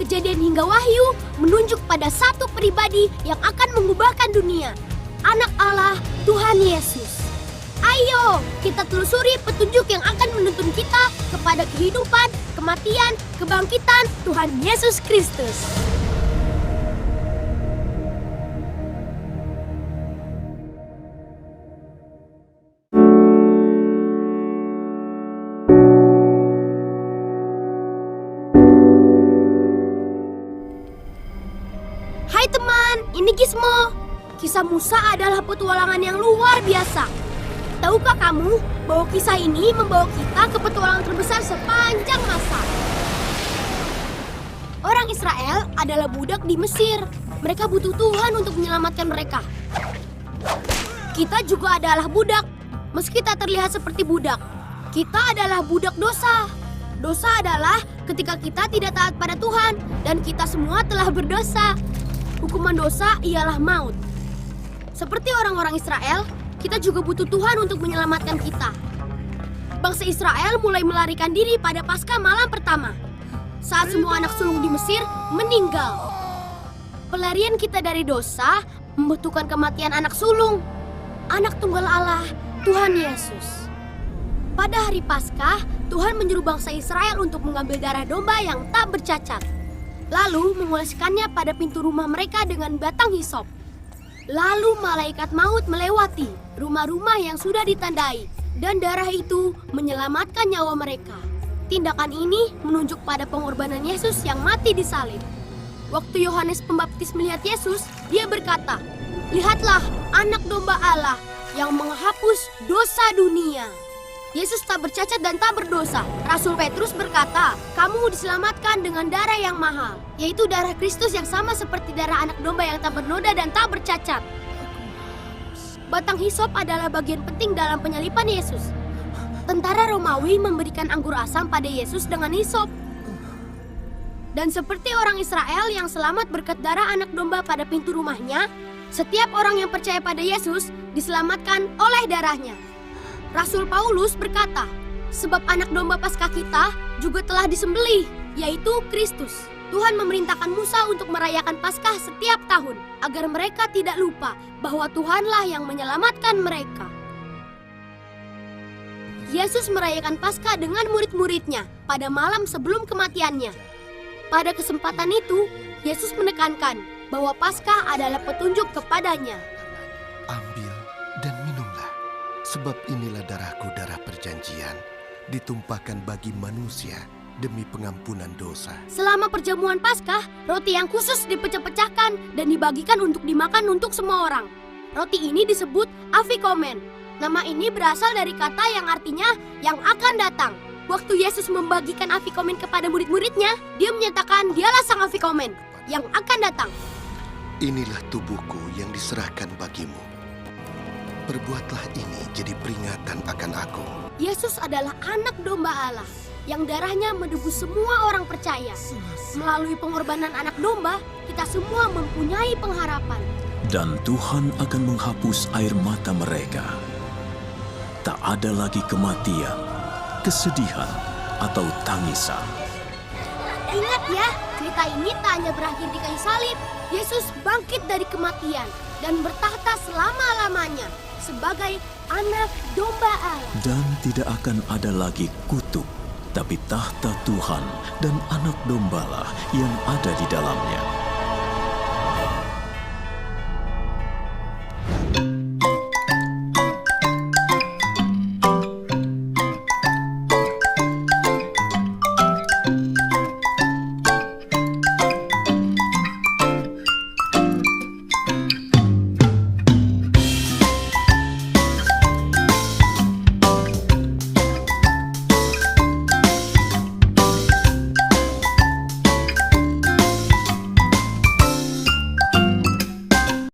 Kejadian hingga Wahyu menunjuk pada satu pribadi yang akan mengubahkan dunia. Anak Allah, Tuhan Yesus. Ayo, kita telusuri petunjuk yang akan menuntun kita kepada kehidupan, kematian, kebangkitan Tuhan Yesus Kristus. Hai teman, ini Gizmo. Kisah Musa adalah petualangan yang luar biasa. Tahukah kamu bahwa kisah ini membawa kita ke petualangan terbesar sepanjang masa? Orang Israel adalah budak di Mesir. Mereka butuh Tuhan untuk menyelamatkan mereka. Kita juga adalah budak. Meski tak terlihat seperti budak, kita adalah budak dosa. Dosa adalah ketika kita tidak taat pada Tuhan dan kita semua telah berdosa. Hukuman dosa ialah maut. Seperti orang-orang Israel, kita juga butuh Tuhan untuk menyelamatkan kita. Bangsa Israel mulai melarikan diri pada Paskah malam pertama, saat semua anak sulung di Mesir meninggal. Pelarian kita dari dosa membutuhkan kematian anak sulung, anak tunggal Allah, Tuhan Yesus. Pada hari Paskah, Tuhan menyuruh bangsa Israel untuk mengambil darah domba yang tak bercacat, lalu mengoleskannya pada pintu rumah mereka dengan batang hisop. Lalu malaikat maut melewati rumah-rumah yang sudah ditandai, dan darah itu menyelamatkan nyawa mereka. Tindakan ini menunjuk pada pengorbanan Yesus yang mati di salib. Waktu Yohanes Pembaptis melihat Yesus, dia berkata, "Lihatlah anak domba Allah yang menghapus dosa dunia." Yesus tak bercacat dan tak berdosa. Rasul Petrus berkata, "Kamu diselamatkan dengan darah yang mahal, yaitu darah Kristus yang sama seperti darah anak domba yang tak bernoda dan tak bercacat." Batang hisop adalah bagian penting dalam penyaliban Yesus. Tentara Romawi memberikan anggur asam pada Yesus dengan hisop. Dan seperti orang Israel yang selamat berkat darah anak domba pada pintu rumahnya, setiap orang yang percaya pada Yesus diselamatkan oleh darahnya. Rasul Paulus berkata, "Sebab anak domba Paskah kita juga telah disembelih, yaitu Kristus." Tuhan memerintahkan Musa untuk merayakan Paskah setiap tahun, agar mereka tidak lupa bahwa Tuhanlah yang menyelamatkan mereka. Yesus merayakan Paskah dengan murid-muridnya pada malam sebelum kematiannya. Pada kesempatan itu, Yesus menekankan bahwa Paskah adalah petunjuk kepadanya. Ambil dan minumlah, sebab inilah darahku, darah perjanjian, ditumpahkan bagi manusia demi pengampunan dosa. Selama perjamuan Paskah, roti yang khusus dipecah-pecahkan dan dibagikan untuk dimakan untuk semua orang. Roti ini disebut afikomen. Nama ini berasal dari kata yang artinya yang akan datang. Waktu Yesus membagikan afikomen kepada murid-muridnya, dia menyatakan dialah sang afikomen yang akan datang. Inilah tubuhku yang diserahkan bagimu. Perbuatlah ini jadi peringatan akan aku. Yesus adalah anak domba Allah yang darahnya menebus semua orang percaya. Melalui pengorbanan anak domba, kita semua mempunyai pengharapan. Dan Tuhan akan menghapus air mata mereka. Tak ada lagi kematian, kesedihan, atau tangisan. Ingat ya, cerita ini tak hanya berakhir di kayu salib. Yesus bangkit dari kematian dan bertahta selama-lamanya sebagai anak domba Allah. Dan tidak akan ada lagi kutuk, tapi tahta Tuhan dan anak dombalah yang ada di dalamnya.